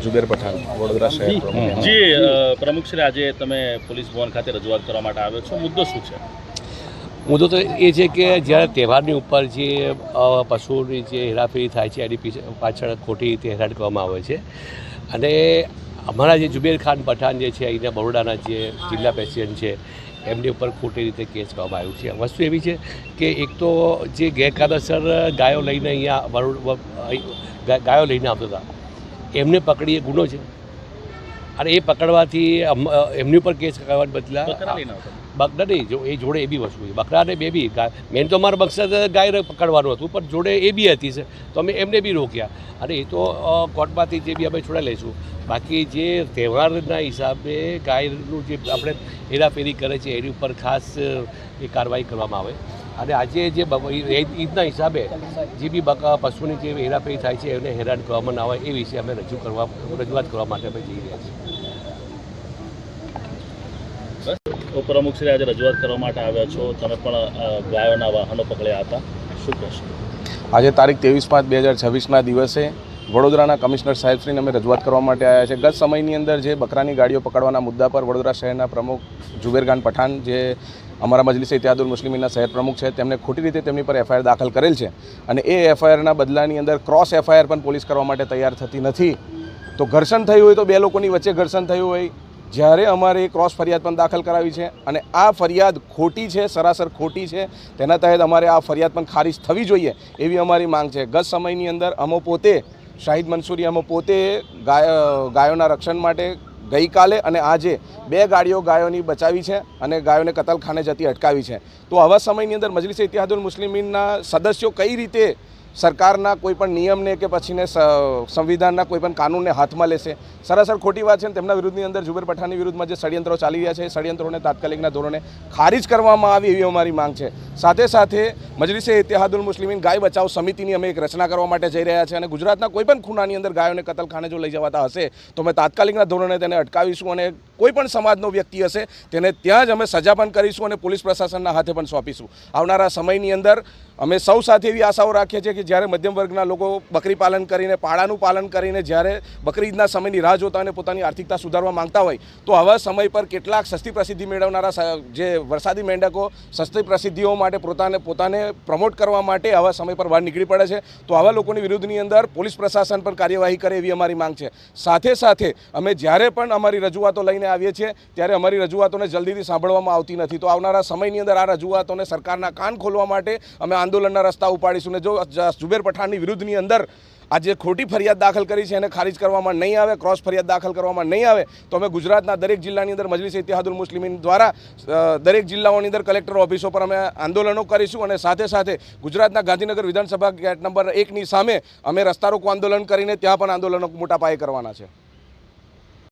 जुबेर पठान वडोदरा शहर प्रमुख। जी प्रमुख श्री आज તમે પોલીસ ભવન ખાતે રજૂઆત કરવા માટે આવ્યો છો, મુદ્દો શું છે? મુદ્દો તો એ છે કે જ્યારે તહેવારની ઉપર જે પશુઓની જે હેરાફેરી થાય છે એની પાછળ ખોટી રીતે હેરાન કરવામાં આવે છે અને અમારા જે જુબેર ખાન પઠાણ જે છે અહીંના બરોડાના જે જિલ્લા પ્રેસિડેન્ટ છે એમની ઉપર ખોટી રીતે કેસ કરવામાં આવ્યું છે। વસ્તુ એવી છે કે એક તો જે ગેરકાયદેસર ગાયો લઈને અહીંયા ગાયો લઈને આવતા હતા એમને પકડી એ ગુનો છે અને એ પકડવાથી એમની ઉપર કેસ કરવાના બદલા બકરા નહીં, જો એ જોડે એ બી વસ્તુ છે, બકરાને બે બી મેન તો અમારો મકસદ ગાય પકડવાનું હતું પણ જોડે એ બી હતી છે તો અમે એમને બી રોક્યા અને એ તો કોર્ટમાંથી જે બી અમે છોડાઈ લઈશું। બાકી જે તહેવારના હિસાબે ગાયનું જે આપણે હેરાફેરી કરે છે એની ઉપર ખાસ એ કાર્યવાહી કરવામાં આવે અને આજે જે ઈદના હિસાબે જે બી પશુની જે હેરાફેરી થાય છે એને હેરાન કરવામાં ના આવે એ વિશે અમે રજૂઆત કરવા માટે અમે જઈ રહ્યા છીએ। ઉપપ્રમુખ શ્રી આજે રજૂઆત કરવા માટે આવ્યા છો, તમે પણ ગાયોના વાહનો પકડ્યા હતા, શું કહેશો? આજે તારીખ 23/5/2026ના દિવસે વડોદરાના કમિશનર સાહેબશ્રીને અમે રજૂઆત કરવા માટે આવ્યા છે। ગત સમયની અંદર જે બકરાની ગાડીઓ પકડવાના મુદ્દા પર વડોદરા શહેરના પ્રમુખ જુબેર ખાન પઠાણ જે અમારા મજલિસે ઇત્तेहादुल मुस्लिमीनના શહેર પ્રમુખ છે તેમને ખોટી રીતે તેમની પર એફઆઈઆર દાખલ કરેલ છે અને એ એફઆઈઆરના બદલાની અંદર ક્રોસ એફઆઈઆર પણ પોલીસ કરવા માટે તૈયાર થતી નથી। તો ઘર્ષણ થયું હોય તો બે લોકોની વચ્ચે ઘર્ષણ થયું હોય જ્યારે અમારે ક્રોસ ફરિયાદ પણ દાખલ કરાવી છે અને આ ફરિયાદ ખોટી છે, સરાસર ખોટી છે, તેના તહેત અમારે આ ફરિયાદ પણ ખારિજ થવી જોઈએ એવી અમારી માંગ છે। ગત સમયની અંદર અમે પોતે શાહિદ મંસૂરી અમે પોતે ગાયોના રક્ષણ માટે ગઈકાલે અને આજે 2 ગાડીઓ ગાયોની બચાવી છે અને ગાયોને કતલખાને જતી અટકાવી છે। તો આવા સમયની અંદર મજલિસે ઇત્तेहादुल मुस्लिमीनના સદસ્યો કઈ રીતે સરકારના કોઈપણ નિયમને કે પછીને સંવિધાનના કોઈપણ કાનૂનને હાથમાં લેશે? સરાસર ખોટી વાત છે ને તેમના વિરુદ્ધની અંદર જુબેર પઠાણની વિરુદ્ધમાં જે ષડયંત્રો ચાલી રહ્યા છે એ ષડયંત્રોને તાત્કાલિકના ધોરણે ખારિજ કરવામાં આવે એવી અમારી માંગ છે। સાથે સાથે મજલિસે ઇત્तेहादुल मुस्लिमीन ગાય બચાવ સમિતિની અમે એક રચના કરવા માટે જઈ રહ્યા છે અને ગુજરાતના કોઈપણ ખૂણાની અંદર ગાયોને કતલખાને જો લઈ જવાતા હશે તો અમે તાત્કાલિકના ધોરણે તેને અટકાવીશું અને કોઈપણ સમાજનો વ્યક્તિ હશે તેને ત્યાં જ અમે સજા પણ કરીશું અને પોલીસ પ્રશાસનના હાથે પણ સોંપીશું। આવનારા સમયની અંદર અમે સૌ સાથે એવી આશાઓ રાખીએ છીએ કે જ્યારે મધ્યમ વર્ગના લોકો બકરી પાલન કરીને પાડાનું પાલન કરીને જ્યારે બકરી ઈદના સમયની રાહ જોતા અને પોતાની આર્થિકતા સુધારવા માંગતા હોય તો આવા સમય પર કેટલાક સસ્તી પ્રસિદ્ધિ મેળવનારા જે વરસાદી મેંઢકો સસ્તી પ્રસિદ્ધિઓ માટે પોતાને પ્રમોટ કરવા માટે આવા સમય પર બહાર નીકળી પડે છે। તો આવા લોકોની વિરુદ્ધની અંદર પોલીસ પ્રશાસન પર કાર્યવાહી કરે એવી અમારી માંગ છે। સાથે સાથે અમે જ્યારે પણ અમારી રજૂઆતો લઈને આવીએ છીએ ત્યારે અમારી રજૂઆતોને જલ્દીથી સાંભળવામાં આવતી નથી। તો આવનારા સમયની અંદર આ રજૂઆતોને સરકારના કાન ખોલવા માટે અમે આંદોલનના રસ્તા ઉપાડીશું ને જો જુબેર પઠાણની વિરુદ્ધની અંદર આ જે ખોટી ફરિયાદ દાખલ કરી છે એને ખારિજ કરવામાં નહીં આવે, ક્રોસ ફરિયાદ દાખલ કરવામાં નહીં આવે તો અમે ગુજરાતના દરેક જિલ્લાની અંદર મજલિસે ઇત્तेहादुल मुस्लिमीन દ્વારા દરેક જિલ્લાઓની અંદર કલેક્ટર ઓફિસો પર અમે આંદોલનો કરીશું અને સાથે સાથે ગુજરાતના ગાંધીનગર વિધાનસભા ગેટ નંબર 1ની સામે અમે રસ્તા રોકો આંદોલન કરીને ત્યાં પણ આંદોલનો મોટા પાયે કરવાના છે।